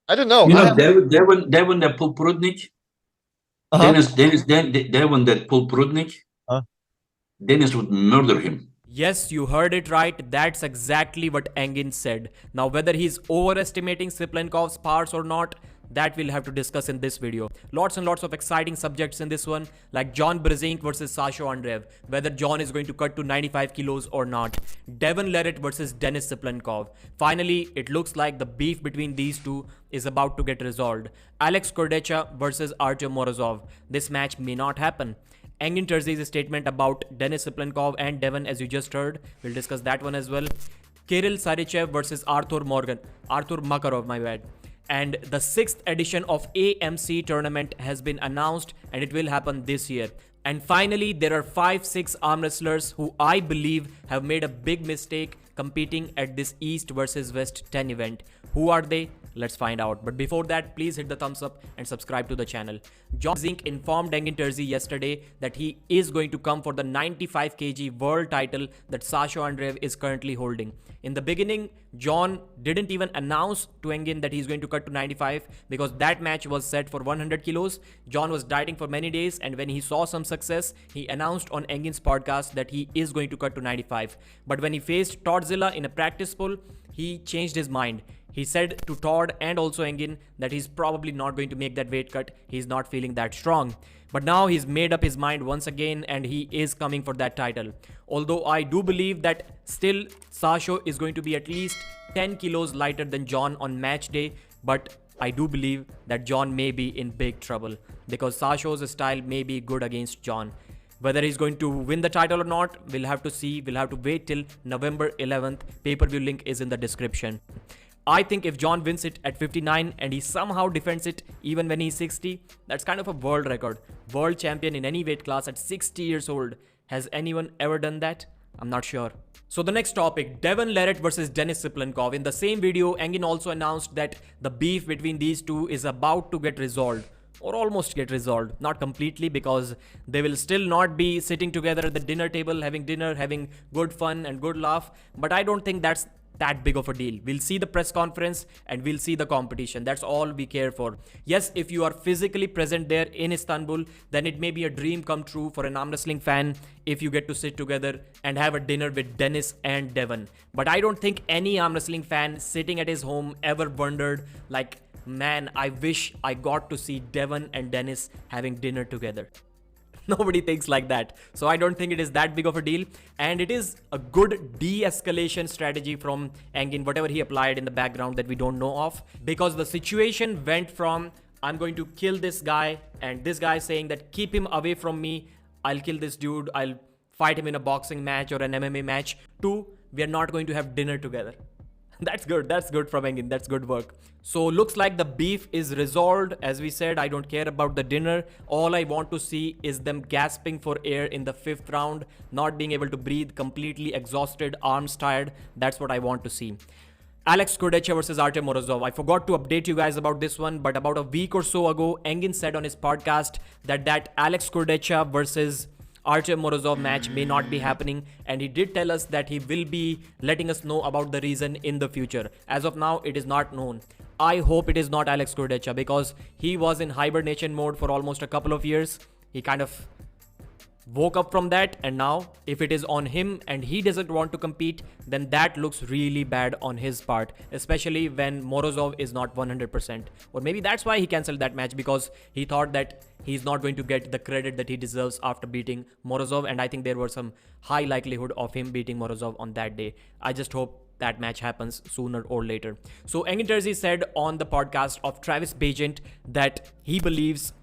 I don't know. You I know, have. Devon that pulled Prudnik. Uh Devon that pulled Prudnik. huh. Denis would murder him. Yes, you heard it right. That's exactly what Engin said. Now, whether he's overestimating Siplenkov's powers or not, that we'll have to discuss in this video. Lots and lots of exciting subjects in this one, like John Brzenk versus Sasha Andreev, whether John is going to cut to 95 kilos or not. Devon Leret versus Denis Siplenkov. Finally, it looks like the beef between these two is about to get resolved. Alex Kurdecha versus Artem Morozov. This match may not happen. Engin Terzi's statement about Denis Siplenkov and Devon, as you just heard. We'll discuss that one as well. Kirill Sarychev versus Arthur Markarov, my bad. And the 6th edition of AMC tournament has been announced and it will happen this year. And finally, there are 5-6 arm wrestlers who I believe have made a big mistake competing at this East versus West 10 event. Who are they? Let's find out. But before that, please hit the thumbs up and subscribe to the channel. John Brzenk informed Engin Terzi yesterday that he is going to come for the 95 kg world title that Sasha Andreev is currently holding. In the beginning, John didn't even announce to Engin that he's going to cut to 95 because that match was set for 100 kilos. John was dieting for many days, and when he saw some success, he announced on Engin's podcast that he is going to cut to 95. But when he faced Todzilla in a practice pool, he changed his mind. He said to Todd and also Engin that he's probably not going to make that weight cut. He's not feeling that strong. But now he's made up his mind once again and he is coming for that title. Although I do believe that still Sasha is going to be at least 10 kilos lighter than John on match day. But I do believe that John may be in big trouble because Sasha's style may be good against John. Whether he's going to win the title or not, we'll have to see. We'll have to wait till November 11th. Pay-per-view link is in the description. I think if John wins it at 59 and he somehow defends it even when he's 60, that's kind of a world record. World champion in any weight class at 60 years old. Has anyone ever done that? I'm not sure. So the next topic, Devon Leret versus Denis Siplenkov. In the same video, Engin also announced that the beef between these two is about to get resolved. Or almost get resolved. Not completely because they will still not be sitting together at the dinner table, having dinner, having good fun and good laugh. But I don't think that's that big of a deal. We'll see the press conference and we'll see the competition. That's all we care for. Yes, if you are physically present there in Istanbul, then it may be a dream come true for an arm wrestling fan if you get to sit together and have a dinner with Denis and Devon. But I don't think any arm wrestling fan sitting at his home ever wondered like, man, I wish I got to see Devon and Denis having dinner together. Nobody thinks like that. So I don't think it is that big of a deal. And it is a good de-escalation strategy from Engin, whatever he applied in the background that we don't know of. Because the situation went from, I'm going to kill this guy, and this guy saying that keep him away from me, I'll kill this dude, I'll fight him in a boxing match or an MMA match, to we are not going to have dinner together. That's good. That's good from Engin. That's good work. So looks like the beef is resolved. As we said, I don't care about the dinner. All I want to see is them gasping for air in the 5th round, not being able to breathe, completely exhausted, arms tired. That's what I want to see. Alex Kurdecha versus Artem Morozov. I forgot to update you guys about this one, but about a week or so ago, Engin said on his podcast that Alex Kurdecha versus Artem Morozov match may not be happening, and he did tell us that he will be letting us know about the reason in the future. As of now, it is not known. I hope it is not Alex Kurdecha because he was in hibernation mode for almost a couple of years. He kind of woke up from that, and now if it is on him and he doesn't want to compete, then that looks really bad on his part, especially when Morozov is not 100%. Or maybe that's why he cancelled that match, because he thought that he's not going to get the credit that he deserves after beating Morozov, and I think there was some high likelihood of him beating Morozov on that day. I just hope that match happens sooner or later. So Engin Terzi said on the podcast of Travis Bajent that he believes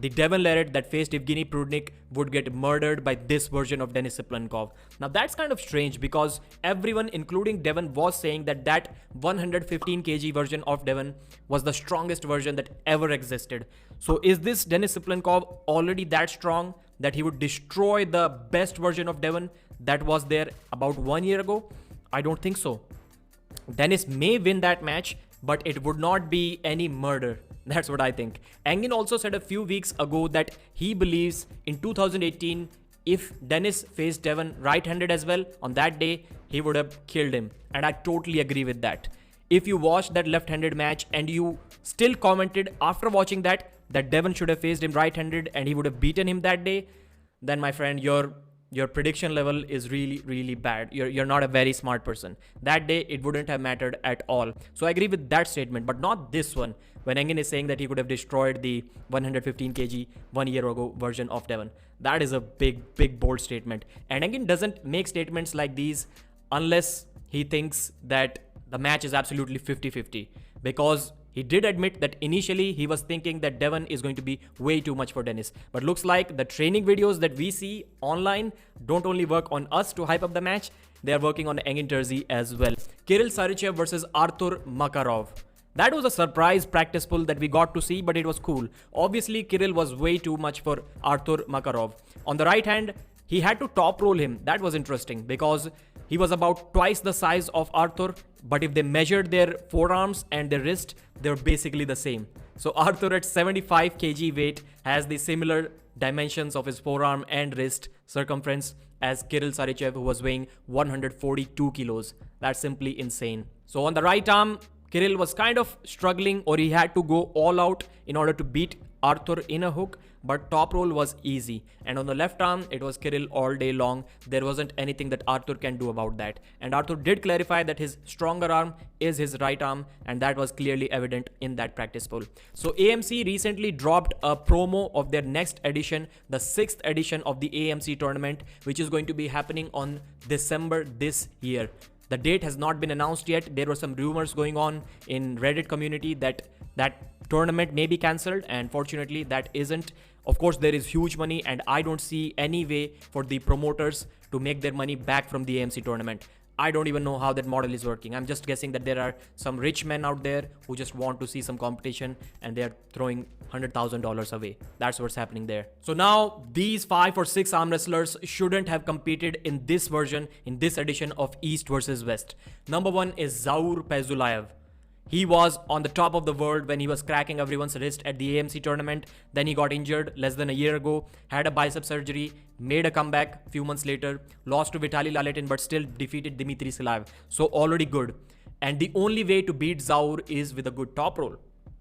the Devon Leret that faced Evgeny Prudnik would get murdered by this version of Denis Siplenkov. Now that's kind of strange because everyone, including Devon, was saying that 115 kg version of Devon was the strongest version that ever existed. So is this Denis Siplenkov already that strong that he would destroy the best version of Devon that was there about 1 year ago? I don't think so. Denis may win that match, but it would not be any murder. That's what I think. Engin also said a few weeks ago that he believes in 2018, if Denis faced Devon right-handed as well, on that day, he would have killed him. And I totally agree with that. if you watched that left-handed match and you still commented after watching that Devon should have faced him right-handed and he would have beaten him that day, then my friend, your prediction level is really bad. You're not a very smart person. That day it wouldn't have mattered at all. So I agree with that statement, but not this one, when Engin is saying that he could have destroyed the 115 kg 1 year ago version of Devon. That is a big bold statement, and Engin doesn't make statements like these unless he thinks that the match is absolutely 50-50, because he did admit that initially he was thinking that Devon is going to be way too much for Denis. But looks like the training videos that we see online don't only work on us to hype up the match, they are working on Engin Terzi as well. Kirill Sarychev versus Artur Markarov. That was a surprise practice pull that we got to see, but it was cool. Obviously, Kirill was way too much for Artur Markarov. On the right hand, he had to top roll him. That was interesting because he was about twice the size of Artur, but if they measured their forearms and their wrist, they're basically the same. So Artur at 75 kg weight has the similar dimensions of his forearm and wrist circumference as Kirill Sarychev, who was weighing 142 kilos. That's simply insane. So on the right arm, Kirill was kind of struggling, or he had to go all out in order to beat Artur in a hook, but top roll was easy. And on the left arm, it was Kirill all day long. There wasn't anything that Artur can do about that. And Artur did clarify that his stronger arm is his right arm, and that was clearly evident in that practice poll. So AMC recently dropped a promo of their next edition, the 6th edition of the AMC tournament, which is going to be happening on December this year. The date has not been announced yet. There were some rumors going on in Reddit community that tournament may be cancelled, and fortunately that isn't. Of course, there is huge money, and I don't see any way for the promoters to make their money back from the AMC tournament. I don't even know how that model is working. I'm just guessing that there are some rich men out there who just want to see some competition and they're throwing $100,000 away. That's what's happening there. So now these 5 or 6 arm wrestlers shouldn't have competed in this version, in this edition of East versus West. Number 1 is Zaur Pezulayev. He was on the top of the world when he was cracking everyone's wrist at the AMC tournament. Then he got injured less than a year ago, had a bicep surgery, made a comeback a few months later, lost to Vitaly Laletin but still defeated Dmitry Silayev. So already good. And the only way to beat Zaur is with a good top roll.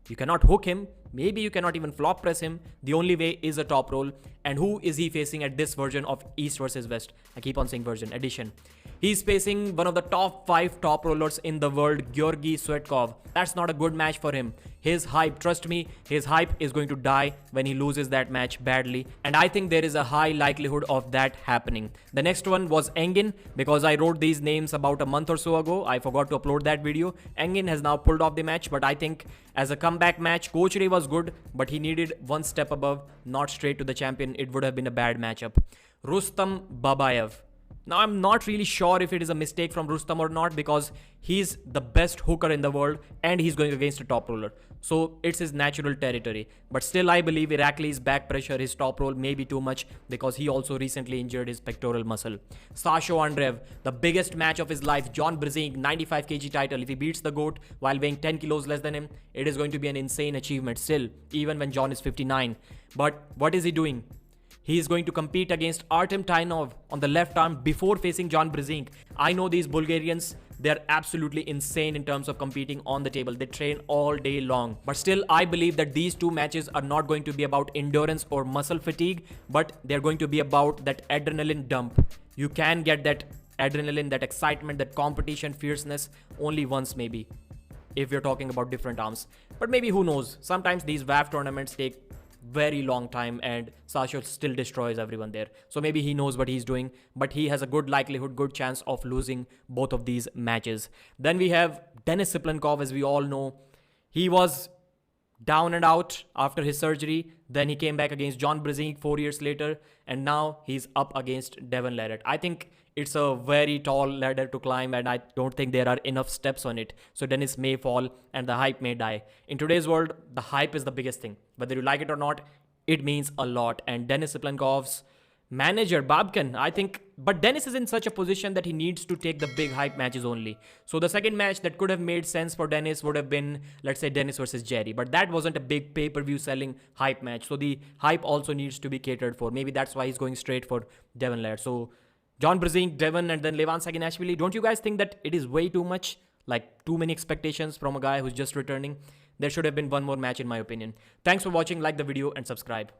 You cannot hook him. Maybe you cannot even flop press him. The only way is a top roll. And who is he facing at this version of East versus West? I keep on saying version, edition. He's facing one of the top 5 top rollers in the world, Georgy Swetkov. That's not a good match for him. His hype, trust me, his hype is going to die when he loses that match badly. And I think there is a high likelihood of that happening. The next one was Engin, because I wrote these names about a month or so ago. I forgot to upload that video. Engin has now pulled off the match, but I think as a comeback match, Coach Ray was good, but he needed one step above, not straight to the champion. It would have been a bad matchup. Rustam Babayev. Now, I'm not really sure if it is a mistake from Rustam or not, because he's the best hooker in the world and he's going against a top roller. So it's his natural territory. But still, I believe Irakli's back pressure, his top roll may be too much, because he also recently injured his pectoral muscle. Sasho Andreev, the biggest match of his life, John Brzenk, 95 kg title. If he beats the GOAT while weighing 10 kilos less than him, it is going to be an insane achievement still, even when John is 59. But what is he doing? He is going to compete against Artem Tainov on the left arm before facing John Brzenk. I know these Bulgarians, they're absolutely insane in terms of competing on the table. They train all day long. But still, I believe that these two matches are not going to be about endurance or muscle fatigue, but they're going to be about that adrenaline dump. You can get that adrenaline, that excitement, that competition fierceness only once maybe, if you're talking about different arms. But maybe, who knows? Sometimes these WAF tournaments take very long time and Sasho still destroys everyone there. So maybe he knows what he's doing, but he has a good likelihood, good chance of losing both of these matches. Then we have Denis Siplenkov, as we all know. He was down and out after his surgery. Then he came back against John Brzenk 4 years later, and now he's up against Devon. I think it's a very tall ladder to climb, and I don't think there are enough steps on it. So Denis may fall and the hype may die. In today's world, the hype is the biggest thing. Whether you like it or not, it means a lot. And Denis Siplenkov's manager, Babkin, I think, but Denis is in such a position that he needs to take the big hype matches only. So the second match that could have made sense for Denis would have been, let's say, Denis versus Jerry. But that wasn't a big pay-per-view selling hype match. So the hype also needs to be catered for. Maybe that's why he's going straight for Devon. So John Brzenk, Devon, and then Levan Saginashvili. Don't you guys think that it is way too much? Like, too many expectations from a guy who's just returning. There should have been one more match in my opinion. Thanks for watching, like the video and subscribe.